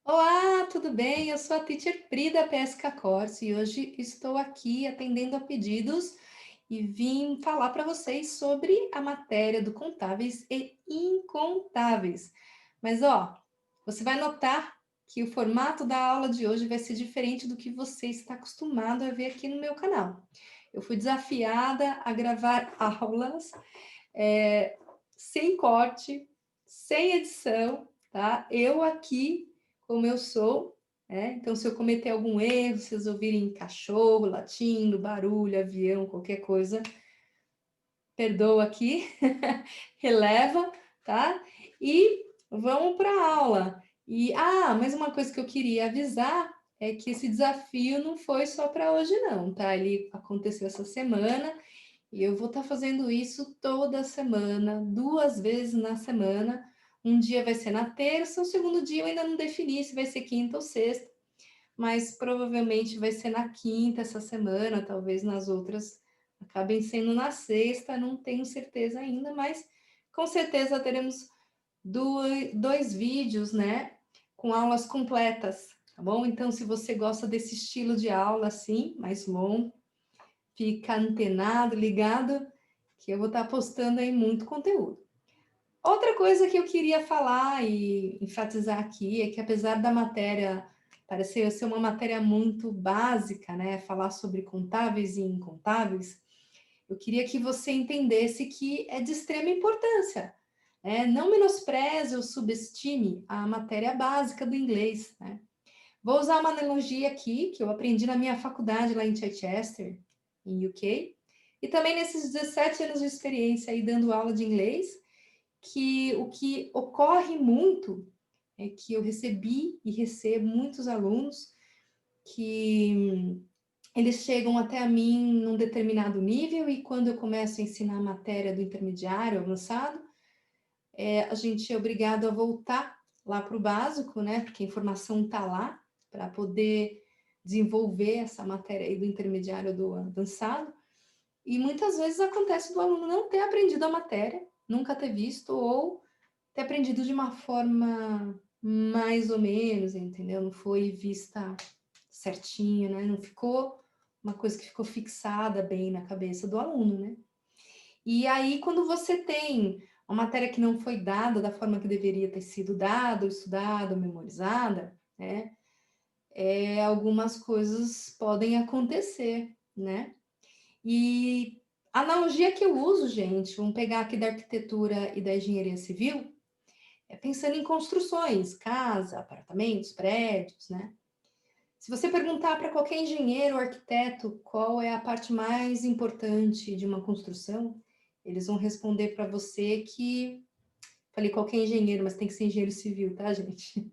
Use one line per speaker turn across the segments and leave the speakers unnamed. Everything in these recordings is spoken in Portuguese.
Olá, tudo bem? Eu sou a Teacher Pri da PSK Course e hoje estou aqui atendendo a pedidos e vim falar para vocês sobre a matéria do Contáveis e Incontáveis. Mas, você vai notar que o formato da aula de hoje vai ser diferente do que você está acostumado a ver aqui no meu canal. Eu fui desafiada a gravar aulas sem corte, sem edição, tá? Eu aqui, como eu sou, né? Então, se eu cometer algum erro, se vocês ouvirem cachorro latindo, barulho, avião, qualquer coisa, perdoa aqui, releva, tá? E vamos para a aula. Mais uma coisa que eu queria avisar é que esse desafio não foi só para hoje, não, tá? Ele aconteceu essa semana e eu vou estar fazendo isso toda semana, 2 vezes na semana. Um dia vai ser na terça, o segundo dia eu ainda não defini se vai ser quinta ou sexta, mas provavelmente vai ser na quinta essa semana, talvez nas outras acabem sendo na sexta, não tenho certeza ainda, mas com certeza teremos dois vídeos, né, com aulas completas, tá bom? Então, se você gosta desse estilo de aula assim, mais longo, fica antenado, ligado, que eu vou estar postando aí muito conteúdo. Outra coisa que eu queria falar e enfatizar aqui é que apesar da matéria parecer ser uma matéria muito básica, né, falar sobre contáveis e incontáveis, eu queria que você entendesse que é de extrema importância. Não menospreze ou subestime a matéria básica do inglês, né? Vou usar uma analogia aqui que eu aprendi na minha faculdade lá em Chichester, em UK, e também nesses 17 anos de experiência aí dando aula de inglês, que o que ocorre muito é que eu recebi e recebo muitos alunos que eles chegam até a mim num determinado nível e quando eu começo a ensinar a matéria do intermediário avançado, a gente é obrigado a voltar lá para o básico, né? Porque a informação está lá para poder desenvolver essa matéria aí do intermediário do avançado. E muitas vezes acontece do aluno não ter aprendido a matéria, nunca ter visto, ou ter aprendido de uma forma mais ou menos, entendeu? Não foi vista certinho, né? Não ficou uma coisa que ficou fixada bem na cabeça do aluno, né? E aí, quando você tem uma matéria que não foi dada da forma que deveria ter sido dada, ou estudada, ou memorizada, né? Algumas coisas podem acontecer, né? E a analogia que eu uso, gente, vamos pegar aqui da arquitetura e da engenharia civil, é pensando em construções, casa, apartamentos, prédios, né? Se você perguntar para qualquer engenheiro ou arquiteto qual é a parte mais importante de uma construção, eles vão responder para você que. Falei qualquer engenheiro, mas tem que ser engenheiro civil, tá, gente?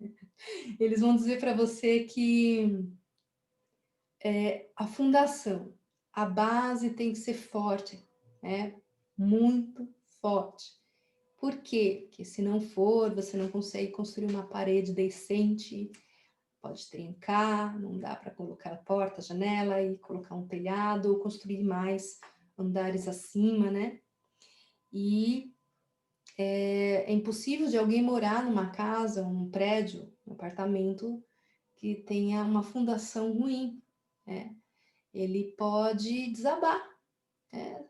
Eles vão dizer para você que a fundação, a base tem que ser forte, né? Muito forte. Por quê? Porque se não for, você não consegue construir uma parede decente, pode trincar, não dá para colocar porta, janela e colocar um telhado ou construir mais andares acima, né? E é impossível de alguém morar numa casa, um prédio, um apartamento que tenha uma fundação ruim, né? Ele pode desabar, né?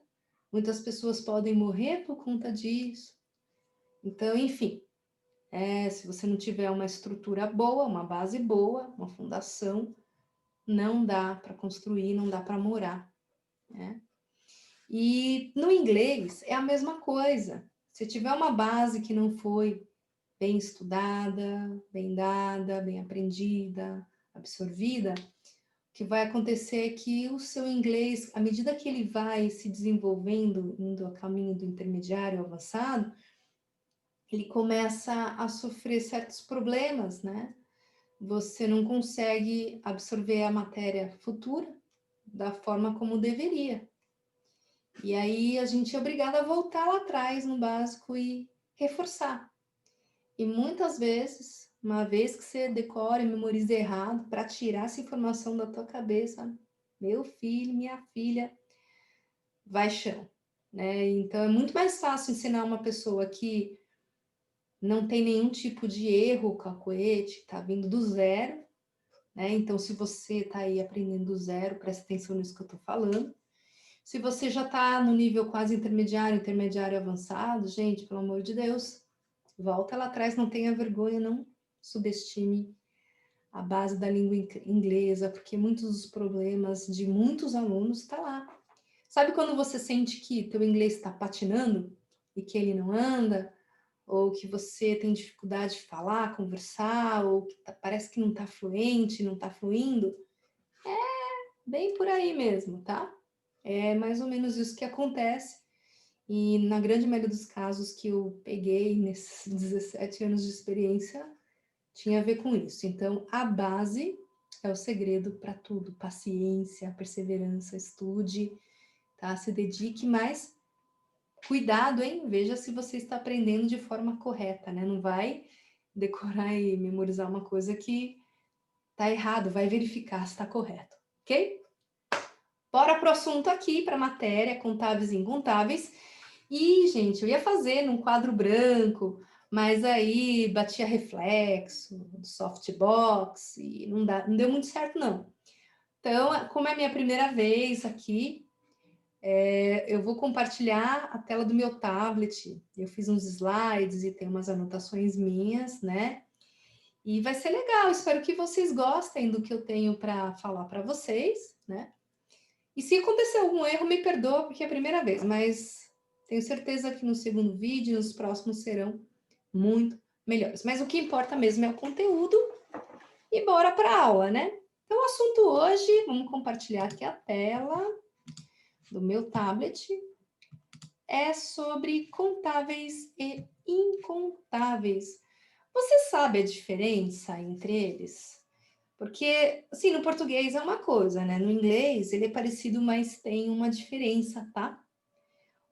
Muitas pessoas podem morrer por conta disso. Então, enfim, se você não tiver uma estrutura boa, uma base boa, uma fundação, não dá para construir, não dá para morar, né? E no inglês é a mesma coisa. Se tiver uma base que não foi bem estudada, bem dada, bem aprendida, absorvida, o que vai acontecer é que o seu inglês, à medida que ele vai se desenvolvendo, indo a caminho do intermediário avançado, ele começa a sofrer certos problemas, né? Você não consegue absorver a matéria futura da forma como deveria. E aí a gente é obrigado a voltar lá atrás no básico e reforçar. E muitas vezes, uma vez que você decora e memoriza errado, para tirar essa informação da tua cabeça, meu filho, minha filha, vai chão, né? Então é muito mais fácil ensinar uma pessoa que não tem nenhum tipo de erro, o cacuete, está vindo do zero, né? Então, se você está aí aprendendo do zero, presta atenção nisso que eu estou falando. Se você já está no nível quase intermediário, intermediário avançado, gente, pelo amor de Deus, volta lá atrás, não tenha vergonha, não subestime a base da língua inglesa, porque muitos dos problemas de muitos alunos está lá. Sabe quando você sente que teu inglês está patinando e que ele não anda? Ou que você tem dificuldade de falar, conversar, ou que parece que não está fluente, não está fluindo? Bem por aí mesmo, tá? É mais ou menos isso que acontece. E na grande maioria dos casos que eu peguei nesses 17 anos de experiência, tinha a ver com isso. Então, a base é o segredo para tudo. Paciência, perseverança, estude, tá? Se dedique, mas cuidado, hein? Veja se você está aprendendo de forma correta, né? Não vai decorar e memorizar uma coisa que tá errado, vai verificar se está correto, ok? Bora pro assunto aqui, para a matéria, contáveis e incontáveis. E, gente, eu ia fazer num quadro branco, mas aí batia reflexo, softbox, e não deu muito certo, não. Então, como é a minha primeira vez aqui, eu vou compartilhar a tela do meu tablet. Eu fiz uns slides e tem umas anotações minhas, né? E vai ser legal, espero que vocês gostem do que eu tenho para falar para vocês, né? E se acontecer algum erro, me perdoa, porque é a primeira vez, mas tenho certeza que no segundo vídeo e nos próximos serão muito melhores. Mas o que importa mesmo é o conteúdo e bora para a aula, né? Então, o assunto hoje, vamos compartilhar aqui a tela do meu tablet, é sobre contáveis e incontáveis. Você sabe a diferença entre eles? Porque, assim, no português é uma coisa, né? No inglês ele é parecido, mas tem uma diferença, tá?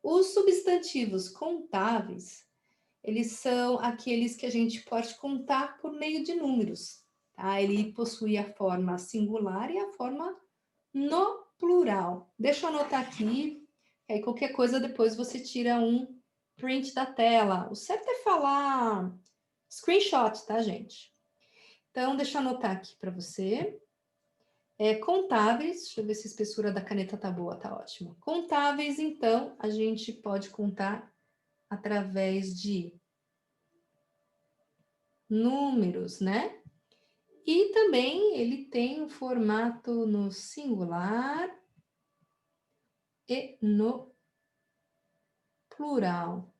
Os substantivos contáveis, eles são aqueles que a gente pode contar por meio de números, tá? Ele possui a forma singular e a forma no plural. Deixa eu anotar aqui, que aí qualquer coisa depois você tira um print da tela. O certo é falar screenshot, tá, gente? Então, deixa eu anotar aqui para você. Contáveis, deixa eu ver se a espessura da caneta tá boa, tá ótimo. Contáveis, então, a gente pode contar através de números, né? E também ele tem um formato no singular e no plural.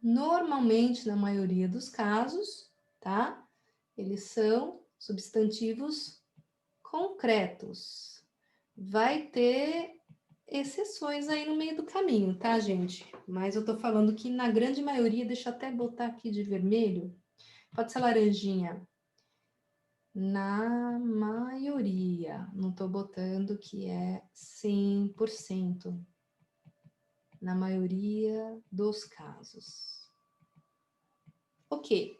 Normalmente, na maioria dos casos, tá? Eles são substantivos concretos. Vai ter exceções aí no meio do caminho, tá, gente? Mas eu tô falando que na grande maioria, deixa eu até botar aqui de vermelho, pode ser laranjinha. Na maioria, não tô botando que é 100%. Na maioria dos casos. Ok.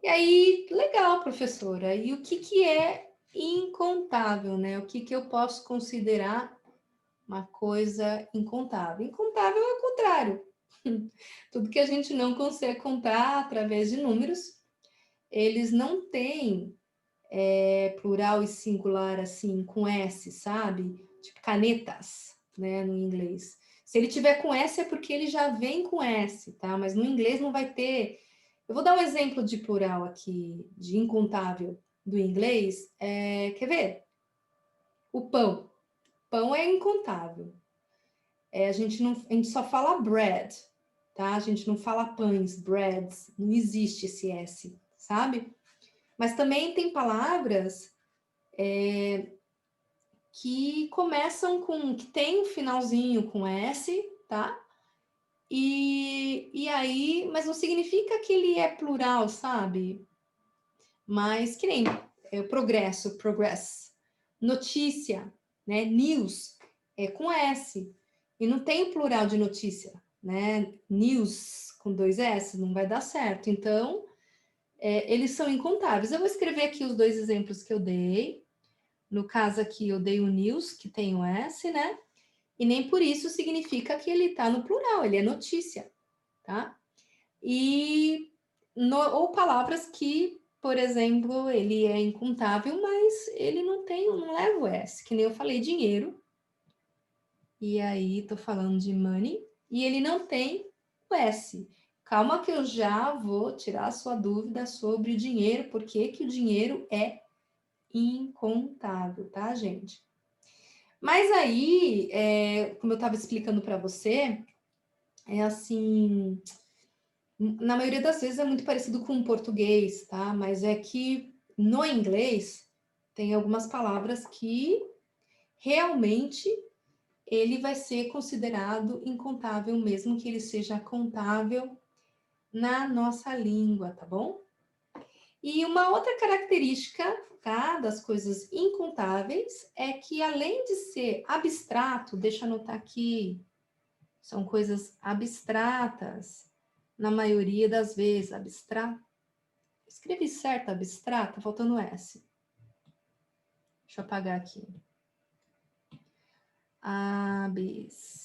E aí, legal, professora. E o que é incontável, né? O que eu posso considerar uma coisa incontável? Incontável é o contrário. Tudo que a gente não consegue contar através de números, eles não têm plural e singular assim com S, sabe? Tipo canetas, né, no inglês. Se ele tiver com S é porque ele já vem com S, tá? Mas no inglês não vai ter. Eu vou dar um exemplo de plural aqui, de incontável do inglês. Quer ver? O pão. Pão é incontável. A gente só fala bread, tá? A gente não fala pães, breads, não existe esse S, sabe? Mas também tem palavras que começam que tem um finalzinho com S, tá? E aí, mas não significa que ele é plural, sabe? Mas que nem progresso, progress, notícia, né? News é com S. E não tem plural de notícia, né? News com 2 S não vai dar certo. Então, eles são incontáveis. Eu vou escrever aqui os 2 exemplos que eu dei. No caso aqui, eu dei o news, que tem o S, né? E nem por isso significa que ele está no plural, ele é notícia, tá? E ou palavras que, por exemplo, ele é incontável, mas ele não leva o S, que nem eu falei, dinheiro. E aí, tô falando de money, e ele não tem o S. Calma que eu já vou tirar a sua dúvida sobre o dinheiro, porque que o dinheiro é incontável, tá, gente? Mas aí, como eu estava explicando para você, é assim, na maioria das vezes é muito parecido com o português, tá? Mas é que no inglês tem algumas palavras que realmente ele vai ser considerado incontável, mesmo que ele seja contável na nossa língua, tá bom? E uma outra característica, tá, das coisas incontáveis é que além de ser abstrato, deixa eu anotar aqui, são coisas abstratas, na maioria das vezes, abstrato. Escrevi certo, abstrato, faltando S. Deixa eu apagar aqui. Abstratas.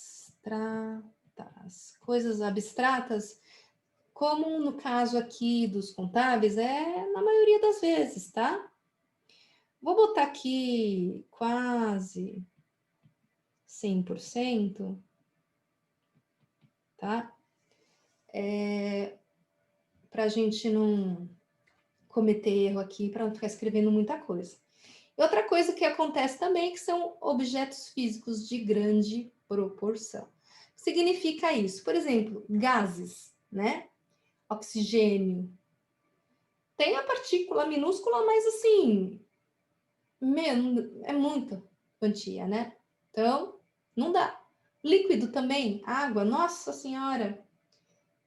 Coisas abstratas, como no caso aqui dos contábeis, é na maioria das vezes, tá? Vou botar aqui quase 100%, tá? Para a gente não cometer erro aqui, para não ficar escrevendo muita coisa. E outra coisa que acontece também é que são objetos físicos de grande proporção. Significa isso? Por exemplo, gases, né? Oxigênio. Tem a partícula minúscula, mas assim, é muita quantia, né? Então, não dá. Líquido também, água, nossa senhora,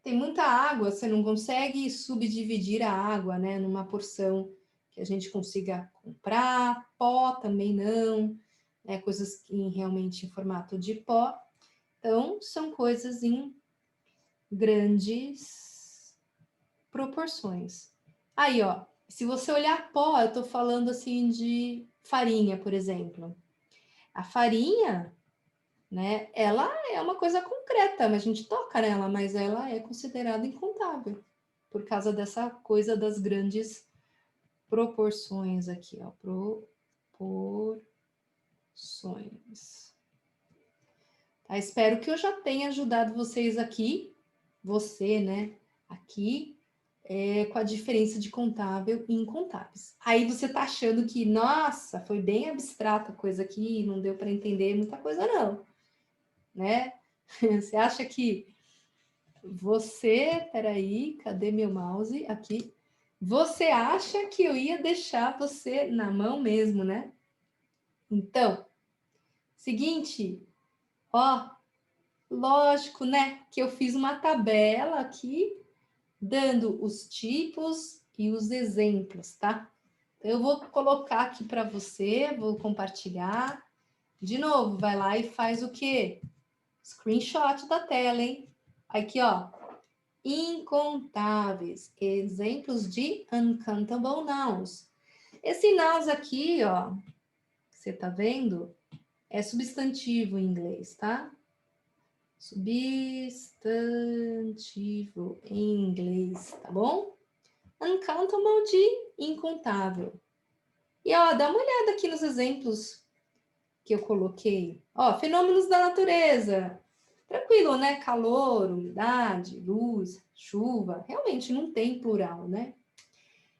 tem muita água, você não consegue subdividir a água, né, numa porção que a gente consiga comprar, pó também não, né, coisas realmente em formato de pó. Então, são coisas em grandes proporções. Aí, ó, se você olhar pó, eu tô falando assim de farinha, por exemplo. A farinha, né, ela é uma coisa concreta, mas a gente toca nela, mas ela é considerada incontável, por causa dessa coisa das grandes proporções aqui, ó, proporções. Tá? Espero que eu já tenha ajudado vocês aqui, você, né, aqui, com a diferença de contável e incontáveis. Aí você tá achando que, nossa, foi bem abstrata a coisa aqui, não deu para entender muita coisa, não, né? Você acha que peraí, cadê meu mouse? Aqui. Você acha que eu ia deixar você na mão mesmo, né? Então, seguinte, ó, lógico, né, que eu fiz uma tabela aqui dando os tipos e os exemplos, tá? Então, eu vou colocar aqui para você, vou compartilhar. De novo, vai lá e faz o quê? Screenshot da tela, hein? Aqui, ó. Incontáveis. Exemplos de uncountable nouns. Esse nouns aqui, ó, que você tá vendo, é substantivo em inglês, tá? Substantivo em inglês, tá bom? Uncountable de incontável. E ó, dá uma olhada aqui nos exemplos que eu coloquei. Ó, fenômenos da natureza. Tranquilo, né? Calor, umidade, luz, chuva. Realmente não tem plural, né?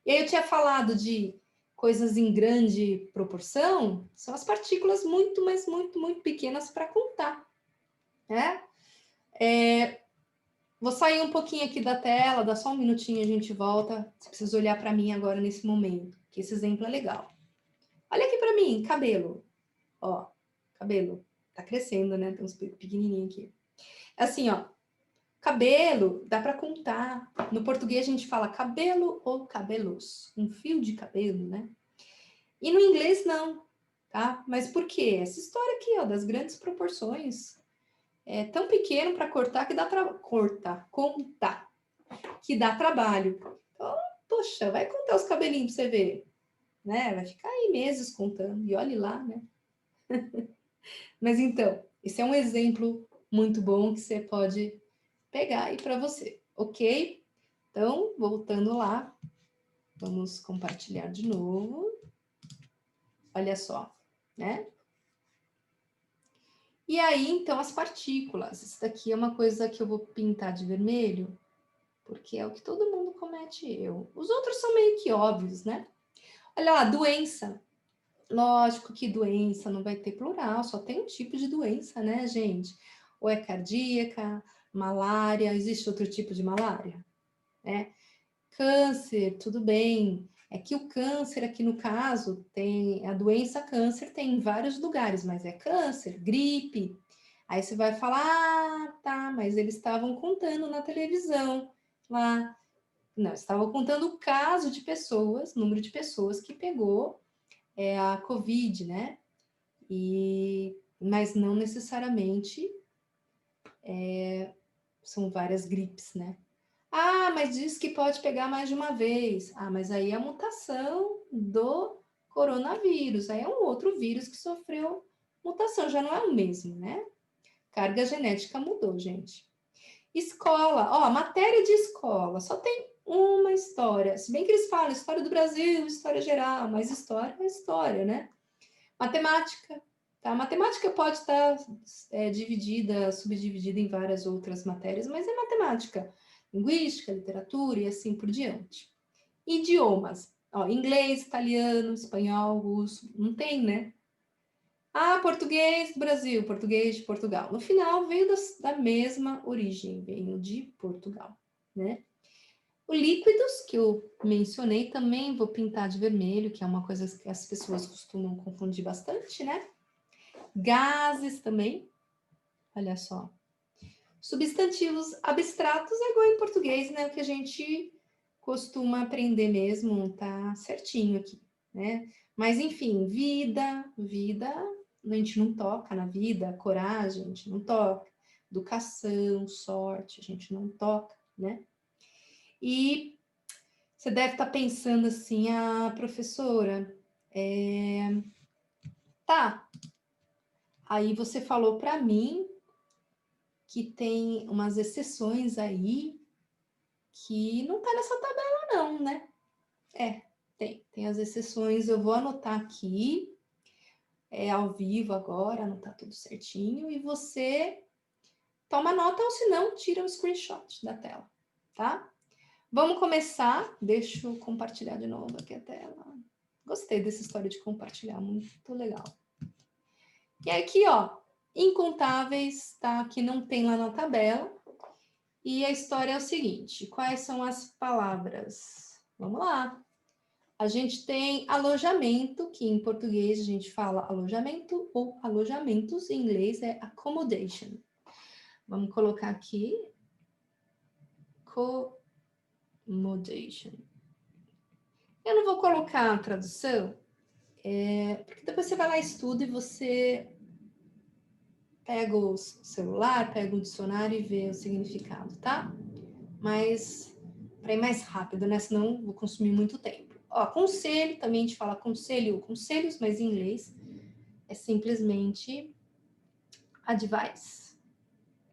E aí eu tinha falado de coisas em grande proporção, são as partículas muito, mas muito, muito pequenas para contar, né? Vou sair um pouquinho aqui da tela, dá só um minutinho e a gente volta. Você precisa olhar para mim agora nesse momento, que esse exemplo é legal. Olha aqui para mim, cabelo. Ó, cabelo. Tá crescendo, né? Tem uns pequenininhos aqui. Assim, ó. Cabelo, dá para contar. No português a gente fala cabelo ou cabelos. Um fio de cabelo, né? E no inglês não, tá? Mas por quê? Essa história aqui, ó, das grandes proporções. É tão pequeno para cortar que dá contar, que dá trabalho. Então, poxa, vai contar os cabelinhos para você ver, né? Vai ficar aí meses contando, e olhe lá, né? Mas então, esse é um exemplo muito bom que você pode pegar aí para você, ok? Então, voltando lá, vamos compartilhar de novo. Olha só, né? E aí, então, as partículas. Isso daqui é uma coisa que eu vou pintar de vermelho, porque é o que todo mundo comete erro. Os outros são meio que óbvios, né? Olha lá, doença. Lógico que doença não vai ter plural, só tem um tipo de doença, né, gente? Ou é cardíaca, malária, existe outro tipo de malária, né? Câncer, tudo bem. É que o câncer aqui no caso tem a doença câncer tem em vários lugares, mas é câncer, gripe. Aí você vai falar, ah, tá, mas eles estavam contando na televisão lá. Não, estavam contando o caso de pessoas, número de pessoas que pegou a Covid, né? Mas não necessariamente são várias gripes, né? Ah, mas diz que pode pegar mais de uma vez. Ah, mas aí é a mutação do coronavírus. Aí é um outro vírus que sofreu mutação, já não é o mesmo, né? Carga genética mudou, gente. Escola, ó, matéria de escola, só tem uma história. Se bem que eles falam história do Brasil, história geral, mas história é história, né? Matemática, tá? Matemática pode estar dividida, subdividida em várias outras matérias, mas é matemática. Linguística, literatura e assim por diante. Idiomas, ó, inglês, italiano, espanhol, russo, não tem, né? Ah, português do Brasil, português de Portugal. No final, veio da mesma origem, veio de Portugal, né? Os líquidos que eu mencionei também vou pintar de vermelho, que é uma coisa que as pessoas costumam confundir bastante, né? Gases também, olha só. Substantivos abstratos é igual em português, né? O que a gente costuma aprender mesmo, tá certinho aqui, né? Mas enfim, vida, a gente não toca na vida, coragem, a gente não toca, educação, sorte, a gente não toca, né? E você deve estar pensando assim, ah, professora, tá. Aí você falou para mim que tem umas exceções aí que não tá nessa tabela não, né? Tem as exceções, eu vou anotar aqui, ao vivo agora, anotar tudo certinho, e você toma nota ou se não, tira um screenshot da tela, tá? Vamos começar, deixa eu compartilhar de novo aqui a tela. Gostei dessa história de compartilhar, muito legal. E aqui, ó, incontáveis, tá? Que não tem lá na tabela. E a história é o seguinte: quais são as palavras? Vamos lá. A gente tem alojamento, que em português a gente fala alojamento ou alojamentos, em inglês é accommodation. Vamos colocar aqui accommodation. Eu não vou colocar a tradução, porque depois você vai lá, estuda e você pega o celular, pega o dicionário e vê o significado, tá? Mas para ir mais rápido, né? Senão vou consumir muito tempo. Ó, conselho, também a gente fala conselho ou conselhos, mas em inglês é simplesmente advice,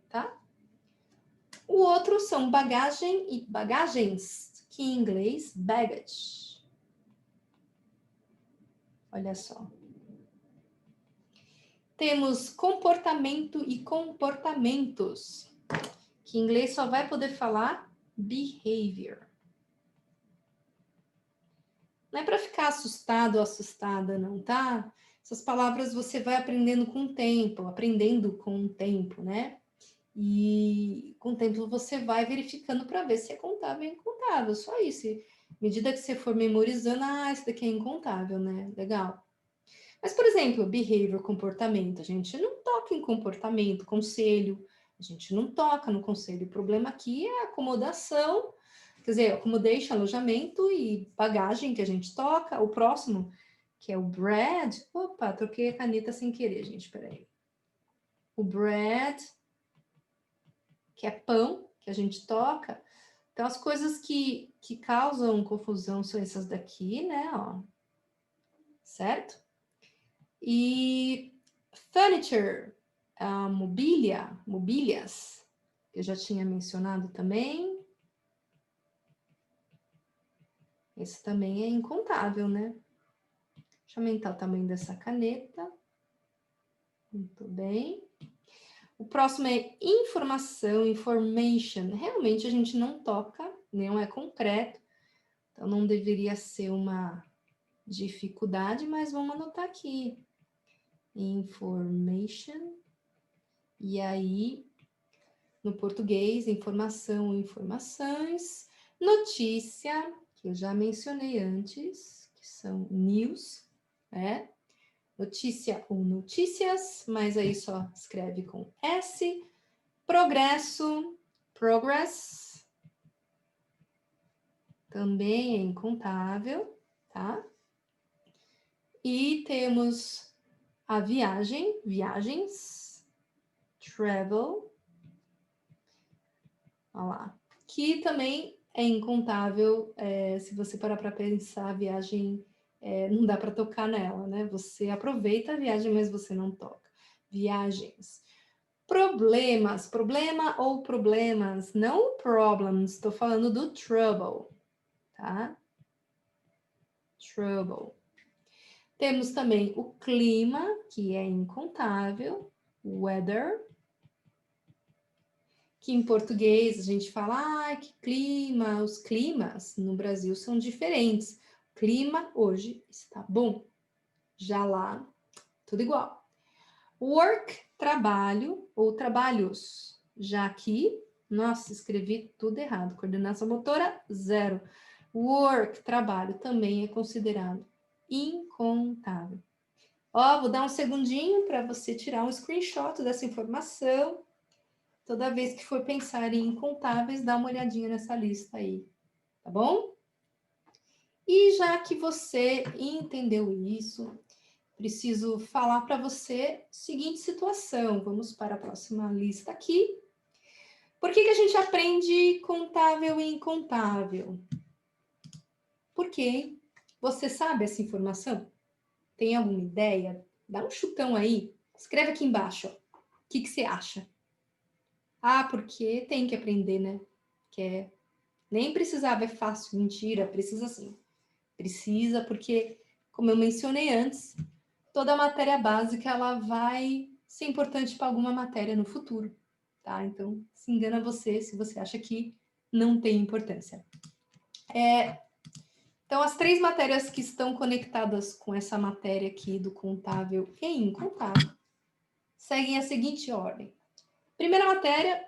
tá? O outro são bagagem e bagagens, que em inglês baggage. Olha só. Temos comportamento e comportamentos, que em inglês só vai poder falar behavior. Não é para ficar assustado ou assustada, não, tá? Essas palavras você vai aprendendo com o tempo, né? E com o tempo você vai verificando para ver se é contável ou incontável, só isso. E à medida que você for memorizando, ah, isso daqui é incontável, né? Legal. Mas, por exemplo, behavior, comportamento, a gente não toca em comportamento, conselho, a gente não toca no conselho. O problema aqui é a acomodação, quer dizer, accommodation, alojamento e bagagem que a gente toca. O próximo, que é o bread. Opa, troquei a caneta sem querer, gente, peraí. O bread, que é pão, que a gente toca. Então, as coisas que causam confusão são essas daqui, né? Ó. Certo? E furniture, mobílias, eu já tinha mencionado também. Esse também é incontável, né? Deixa eu aumentar o tamanho dessa caneta. Muito bem. O próximo é informação, information. Realmente a gente não toca, não é concreto, então não deveria ser uma dificuldade, mas vamos anotar aqui. Information. E aí, no português, informação, informações. Notícia, que eu já mencionei antes, que são news, né? Notícia ou notícias, mas aí só escreve com S. Progresso, progress, também é incontável, tá? E temos a viagem, viagens, travel, olha lá, que também é incontável, se você parar para pensar, a viagem não dá para tocar nela, né? Você aproveita a viagem, mas você não toca. Viagens. Problemas, problema ou problemas, não problems, estou falando do trouble, tá? Trouble. Temos também o clima, que é incontável, weather, que em português a gente fala, que clima, os climas no Brasil são diferentes. Clima hoje está bom, já lá, tudo igual. Work, trabalho ou trabalhos, já aqui, nossa, escrevi tudo errado, coordenação motora, 0. Work, trabalho, também é considerado incontável. Ó, vou dar um segundinho para você tirar um screenshot dessa informação. Toda vez que for pensar em incontáveis, dá uma olhadinha nessa lista aí, tá bom? E já que você entendeu isso, preciso falar para você seguinte situação. Vamos para a próxima lista aqui. Por que a gente aprende contável e incontável? Porque você sabe essa informação? Tem alguma ideia? Dá um chutão aí. Escreve aqui embaixo. O que você acha? Ah, porque tem que aprender, né? Nem precisava, é fácil. Mentira, precisa sim. Precisa porque, como eu mencionei antes, toda matéria básica ela vai ser importante para alguma matéria no futuro, tá? Então, se engana você se você acha que não tem importância. Então, as 3 matérias que estão conectadas com essa matéria aqui do contável e incontável seguem a seguinte ordem. Primeira matéria,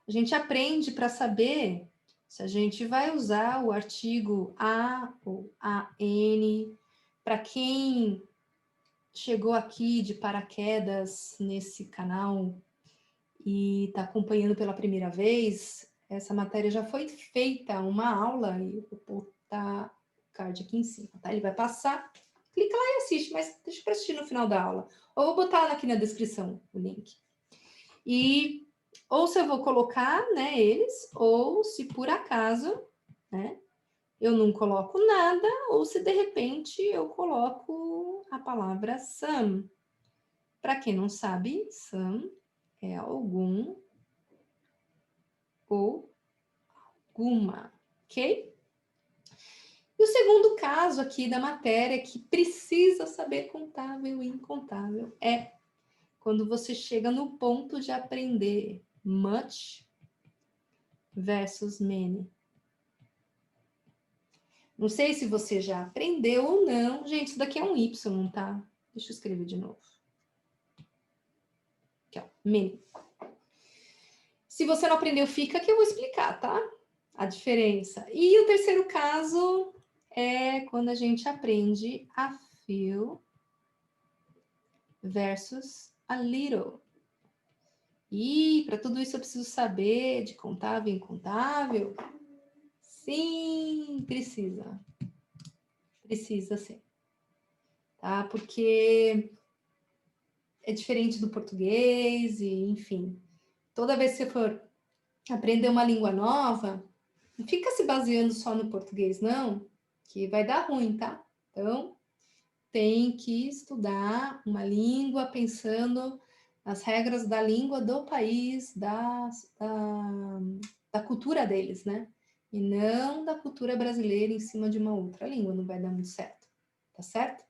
a gente aprende para saber se a gente vai usar o artigo a ou an. Para quem chegou aqui de paraquedas nesse canal e está acompanhando pela primeira vez, essa matéria já foi feita uma aula e eu vou botar o card aqui em cima, tá? Ele vai passar, clica lá e assiste, mas deixa para assistir no final da aula. Ou vou botar aqui na descrição o link. E ou se eu vou colocar, né, eles, ou se por acaso, né, eu não coloco nada, ou se de repente eu coloco a palavra some. Para quem não sabe, some é algum ou alguma, ok? E o segundo caso aqui da matéria que precisa saber contável e incontável é quando você chega no ponto de aprender much versus many. Não sei se você já aprendeu ou não. Gente, isso daqui é um Y, tá? Deixa eu escrever de novo. Aqui, ó, many. Se você não aprendeu, fica que eu vou explicar, tá? A diferença. E o terceiro caso é quando a gente aprende a few versus a little. E para tudo isso eu preciso saber de contável e incontável? Sim, precisa. Precisa sim. Tá? Porque é diferente do português e, enfim. Toda vez que você for aprender uma língua nova, não fica se baseando só no português, não, que vai dar ruim, tá? Então, tem que estudar uma língua pensando nas regras da língua do país, da cultura deles, né? e não da cultura brasileira em cima de uma outra língua, não vai dar muito certo, tá certo?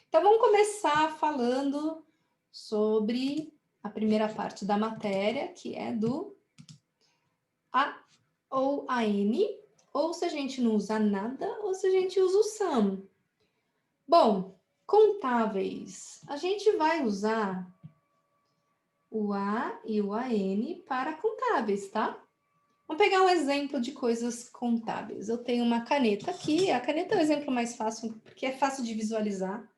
Então vamos começar falando sobre a primeira parte da matéria, que é do a ou a N, ou se a gente não usa nada, ou se a gente usa o some. Bom, contáveis. A gente vai usar o A e o AN para contáveis, tá? Vamos pegar um exemplo de coisas contábeis. Eu tenho uma caneta aqui, a caneta é o exemplo mais fácil, porque é fácil de visualizar.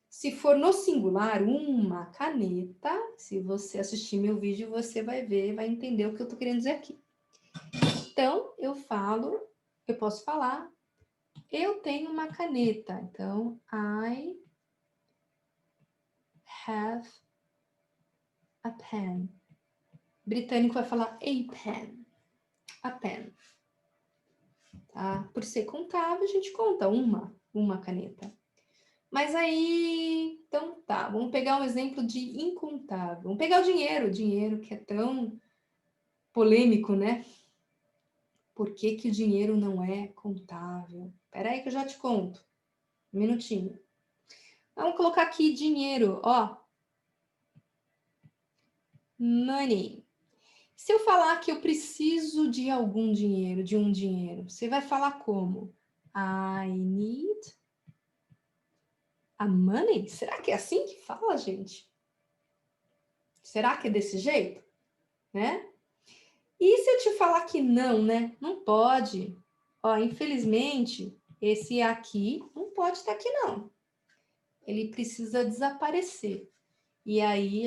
Se for no singular, uma caneta, se você assistir meu vídeo, você vai ver, vai entender o que eu estou querendo dizer aqui. Então, eu posso falar, eu tenho uma caneta. Então, I have a pen. O britânico vai falar a pen. A pen. Tá? Por ser contável, a gente conta uma caneta. Mas aí, então tá, vamos pegar um exemplo de incontável. Vamos pegar o dinheiro que é tão polêmico, né? Por que que o dinheiro não é contável? Espera aí que eu já te conto. Um minutinho. Vamos colocar aqui dinheiro, ó. Money. Se eu falar que eu preciso de algum dinheiro, de um dinheiro, você vai falar como? I need a money? Será que é assim que fala, gente? Será que é desse jeito? Né? E se eu te falar que não, né? Não pode. Ó, infelizmente, esse aqui não pode estar aqui, não. Ele precisa desaparecer. E aí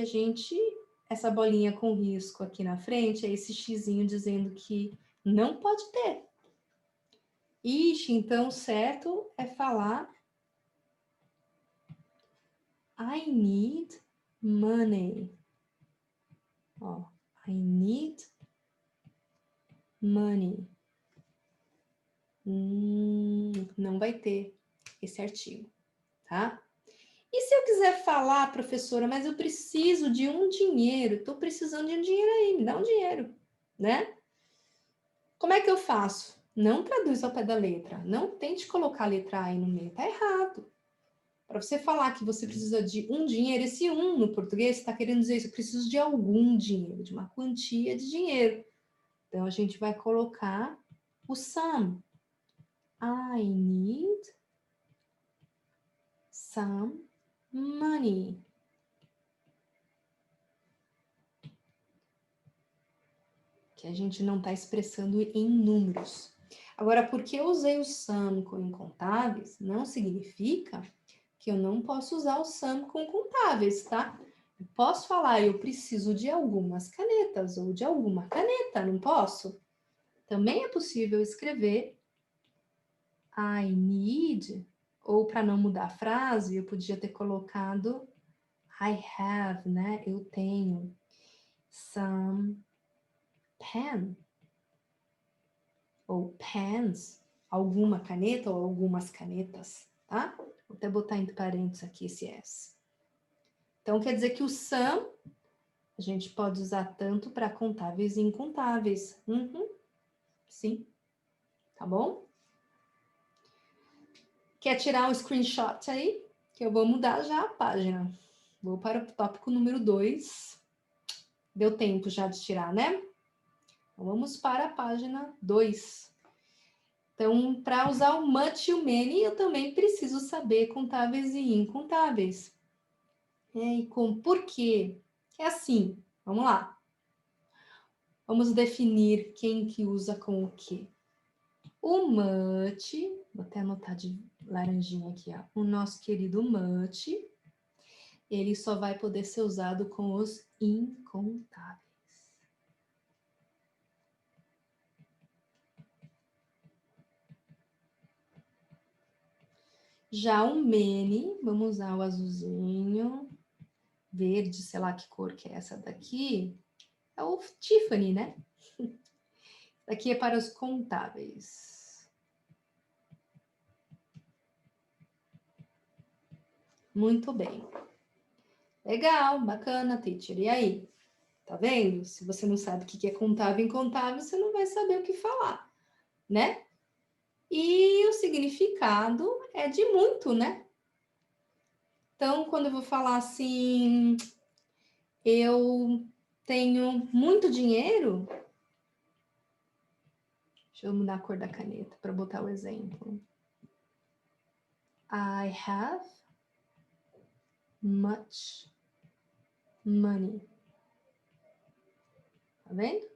essa bolinha com risco aqui na frente, é esse xizinho dizendo que não pode ter. Ixi, então certo é falar I need money. Ó, I need money. Não vai ter esse artigo, tá? E se eu quiser falar, professora, mas eu preciso de um dinheiro, estou precisando de um dinheiro aí, me dá um dinheiro, né? Como é que eu faço? Não traduz ao pé da letra, não tente colocar a letra A aí no meio, tá errado. Para você falar que você precisa de um dinheiro, esse um no português está querendo dizer isso, eu preciso de algum dinheiro, de uma quantia de dinheiro. Então a gente vai colocar o some. I need some money. Que a gente não está expressando em números. Agora, porque eu usei o some com incontáveis, não significa que eu não posso usar o some com contáveis, tá? Eu posso falar, eu preciso de algumas canetas ou de alguma caneta, não posso? Também é possível escrever I need, ou para não mudar a frase, eu podia ter colocado I have, né? Eu tenho some pen ou pens, alguma caneta ou algumas canetas, tá? Vou até botar entre parênteses aqui esse S. Então, quer dizer que o some a gente pode usar tanto para contáveis e incontáveis. Sim, tá bom? Quer tirar um screenshot aí? Que eu vou mudar já a página. Vou para o tópico número 2. Deu tempo já de tirar, né? Então, vamos para a página 2. Então, para usar o much e o many, eu também preciso saber contáveis e incontáveis. E por quê? É assim, vamos lá. Vamos definir quem que usa com o quê. O much, vou até anotar de laranjinha aqui, ó. O nosso querido much, ele só vai poder ser usado com os incontáveis. Já o many, vamos usar o azulzinho, verde, sei lá que cor que é essa daqui, é o Tiffany, né? Daqui é para os contáveis. Muito bem. Legal, bacana, teacher. E aí? Tá vendo? Se você não sabe o que é contável e incontável, você não vai saber o que falar. né? E o significado é de muito, né? Então, quando eu vou falar assim, eu tenho muito dinheiro, deixa eu mudar a cor da caneta para botar o exemplo. I have much money. Tá vendo?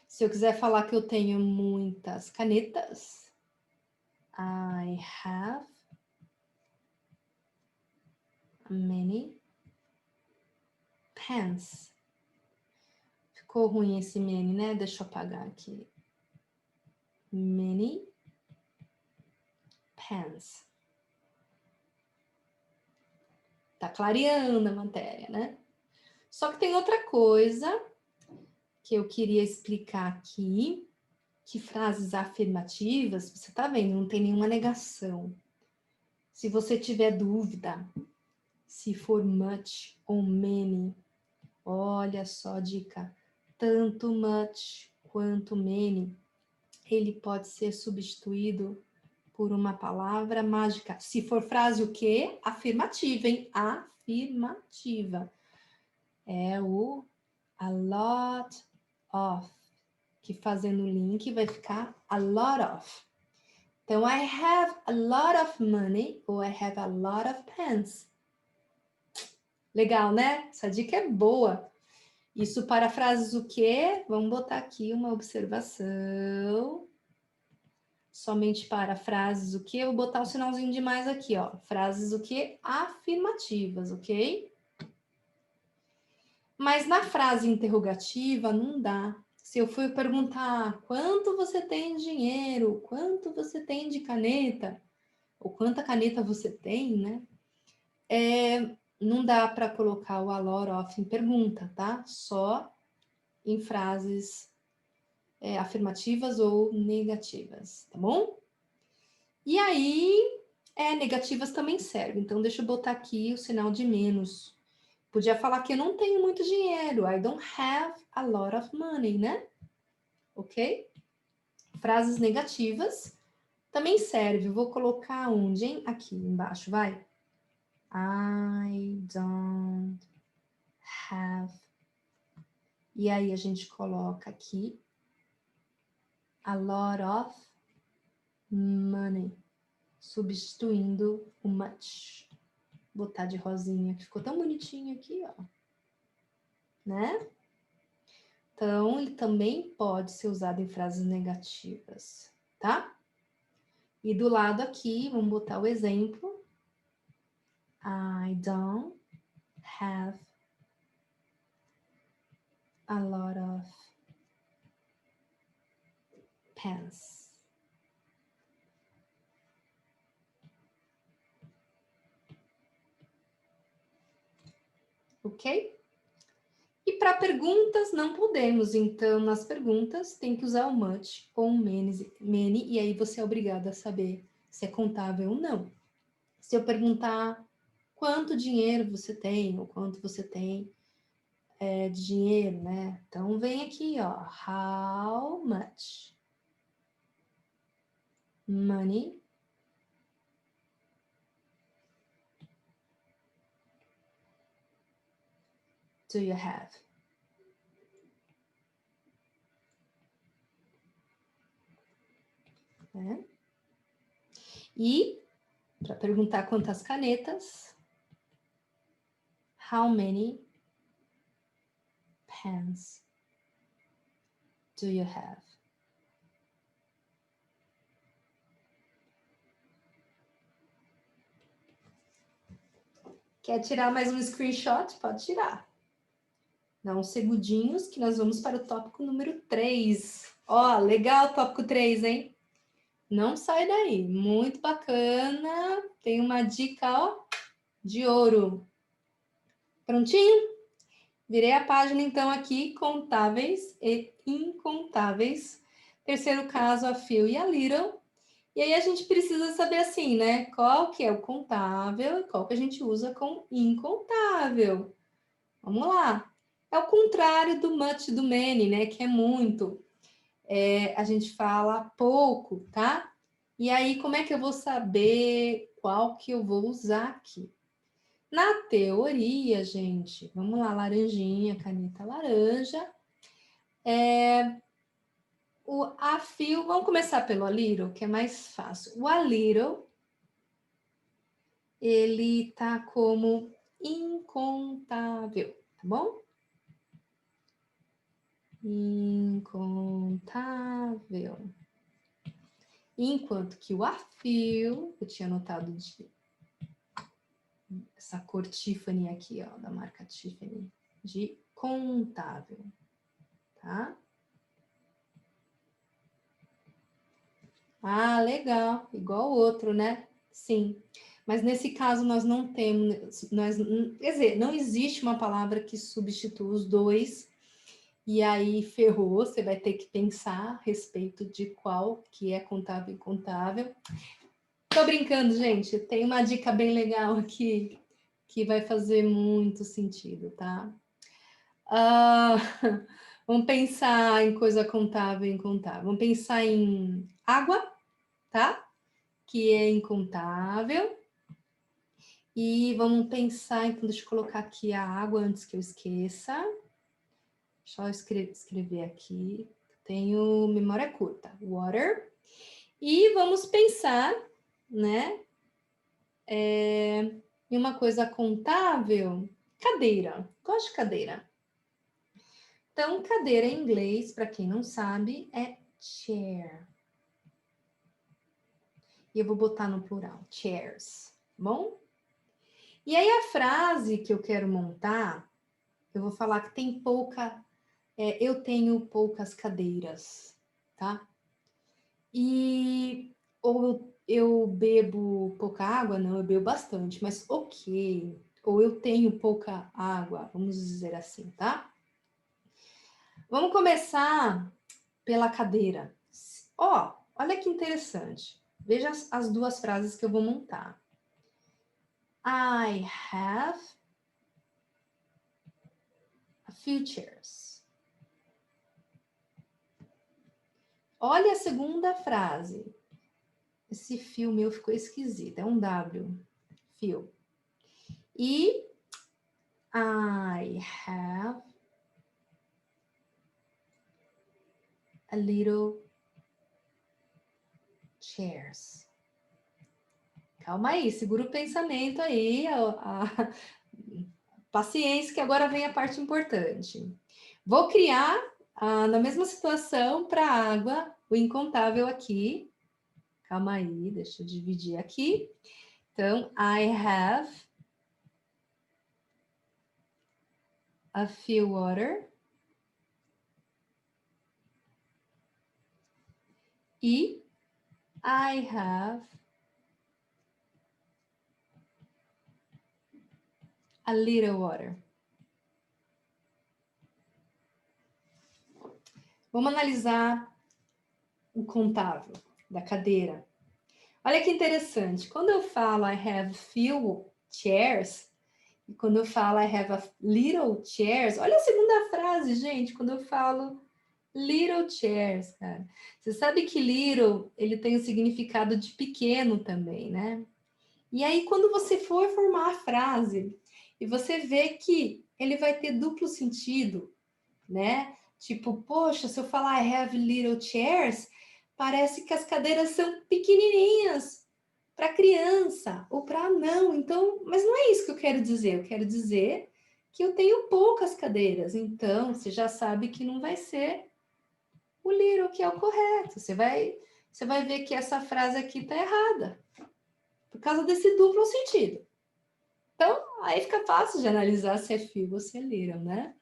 Se eu quiser falar que eu tenho muitas canetas, I have many pens. Ficou ruim esse many, né? Deixa eu apagar aqui. Many pens. Tá clareando a matéria, né? Só que tem outra coisa que eu queria explicar aqui, que frases afirmativas, você tá vendo, não tem nenhuma negação. Se você tiver dúvida, se for much ou many, olha só a dica, tanto much quanto many, ele pode ser substituído por uma palavra mágica. Se for frase o quê? Afirmativa, hein? Afirmativa. É o a lot of, que fazendo o link vai ficar a lot of. Então, I have a lot of money ou I have a lot of pens. Legal, né? Essa dica é boa. Isso para frases o quê? Vamos botar aqui uma observação. Somente para frases o quê? Eu vou botar um sinalzinho de mais aqui, ó. Frases o quê? Afirmativas, ok? Mas na frase interrogativa não dá. Se eu for perguntar quanto você tem de dinheiro, quanto você tem de caneta, ou quanta caneta você tem, né? Não dá para colocar o a lot of em pergunta, tá? Só em frases afirmativas ou negativas, tá bom? E aí, negativas também servem. Então, deixa eu botar aqui o sinal de menos. Podia falar que eu não tenho muito dinheiro. I don't have a lot of money, né? Ok? Frases negativas também serve. Vou colocar onde, hein? Aqui embaixo, vai. I don't have. E aí a gente coloca aqui a lot of money, substituindo o much. Vou botar de rosinha, que ficou tão bonitinho aqui, ó. Né? Então, ele também pode ser usado em frases negativas, tá? E do lado aqui, vamos botar o exemplo. I don't have a lot of pens. Ok? E para perguntas não podemos, então nas perguntas tem que usar o much ou o many, e aí você é obrigado a saber se é contável ou não. Se eu perguntar quanto dinheiro você tem, ou quanto você tem de dinheiro, né? Então vem aqui, ó, how much money do you have? Né? E para perguntar quantas canetas, how many pens do you have? Quer tirar mais um screenshot? Pode tirar. Dá uns segundinhos que nós vamos para o tópico número 3. Ó, legal o tópico 3, hein? Não sai daí. Muito bacana. Tem uma dica, ó, de ouro. Prontinho? Virei a página, então, aqui, contáveis e incontáveis. Terceiro caso, a Phil e a Little. E aí a gente precisa saber assim, né? Qual que é o contável e qual que a gente usa com incontável. Vamos lá. É o contrário do much, do many, né? Que é muito. a gente fala pouco, tá? E aí, como é que eu vou saber qual que eu vou usar aqui? Na teoria, gente, vamos lá, laranjinha, caneta laranja. A fio, vamos começar pelo a little, que é mais fácil. O a little, ele tá como incontável, tá bom? Incontável. Enquanto que o a fio, eu tinha anotado essa cor Tiffany aqui, ó, da marca Tiffany, de contável, tá? Ah, legal, igual o outro, né? Sim. Mas nesse caso nós não temos, quer dizer, não existe uma palavra que substitua os dois, e aí ferrou, você vai ter que pensar a respeito de qual que é contável e incontável. Tô brincando, gente, tem uma dica bem legal aqui que vai fazer muito sentido, tá? Ah, vamos pensar em coisa contável e incontável. Vamos pensar em água, tá? Que é incontável. E vamos pensar, então, deixa eu colocar aqui a água antes que eu esqueça. Deixa eu escrever aqui. Tenho memória curta. Water. E vamos pensar, né? Em uma coisa contável. Cadeira. Gosto de cadeira. Então, cadeira em inglês, para quem não sabe, é chair. E eu vou botar no plural, chairs, bom? E aí a frase que eu quero montar, eu vou falar que tem eu tenho poucas cadeiras, tá? E ou eu bebo pouca água? Não, eu bebo bastante, mas ok. Ou eu tenho pouca água, vamos dizer assim, tá? Vamos começar pela cadeira. Ó, olha que interessante. Veja as duas frases que eu vou montar. I have a few chairs. Olha a segunda frase. Esse fio meu ficou esquisito. É um W. Fio. E I have a little chairs. Calma aí, segura o pensamento aí, paciência, que agora vem a parte importante. Vou criar, na mesma situação, para a água, o incontável aqui. Calma aí, deixa eu dividir aqui. Então, I have a few water. E I have a little water. Vamos analisar o contável da cadeira. Olha que interessante. Quando eu falo I have few chairs, e quando eu falo I have a little chairs, olha a segunda frase, gente, quando eu falo little chairs, cara. Você sabe que little, ele tem o significado de pequeno também, né? E aí, quando você for formar a frase, e você vê que ele vai ter duplo sentido, né? Tipo, poxa, se eu falar I have little chairs, parece que as cadeiras são pequenininhas para criança ou para não. Então, mas não é isso que eu quero dizer. Eu quero dizer que eu tenho poucas cadeiras. Então, você já sabe que não vai ser o little que é o correto. Você vai ver que essa frase aqui está errada por causa desse duplo sentido. Então, aí fica fácil de analisar se é fio ou se é little, né?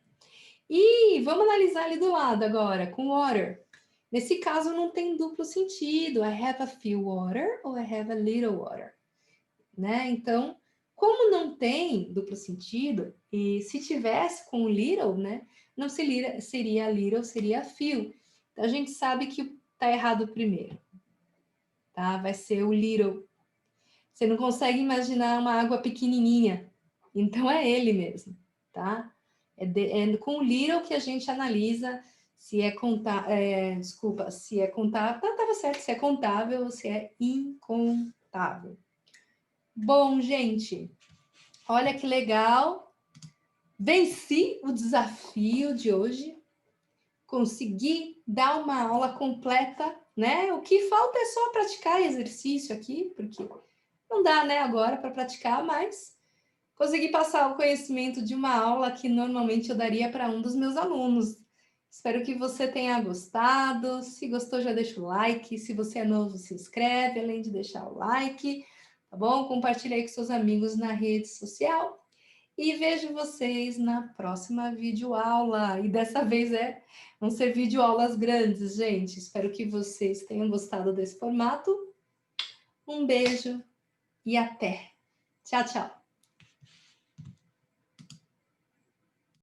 E vamos analisar ali do lado agora, com water. Nesse caso, não tem duplo sentido. I have a few water ou I have a little water. Né? Então, como não tem duplo sentido, e se tivesse com little, né? Não seria little, seria few. Então, a gente sabe que tá errado primeiro. Tá? Vai ser o little. Você não consegue imaginar uma água pequenininha. Então, é ele mesmo, tá? É com o little que a gente analisa Se é contável, desculpa, se é contável, estava certo, se é contável ou se é incontável. Bom, gente, olha que legal. Venci o desafio de hoje. Consegui dar uma aula completa, né? O que falta é só praticar exercício aqui, porque não dá, né, agora para praticar, mas consegui passar o conhecimento de uma aula que normalmente eu daria para um dos meus alunos. Espero que você tenha gostado. Se gostou, já deixa o like. Se você é novo, se inscreve, além de deixar o like, tá bom? Compartilha aí com seus amigos na rede social. E vejo vocês na próxima videoaula. E dessa vez vão ser videoaulas grandes, gente. Espero que vocês tenham gostado desse formato. Um beijo e até. Tchau, tchau.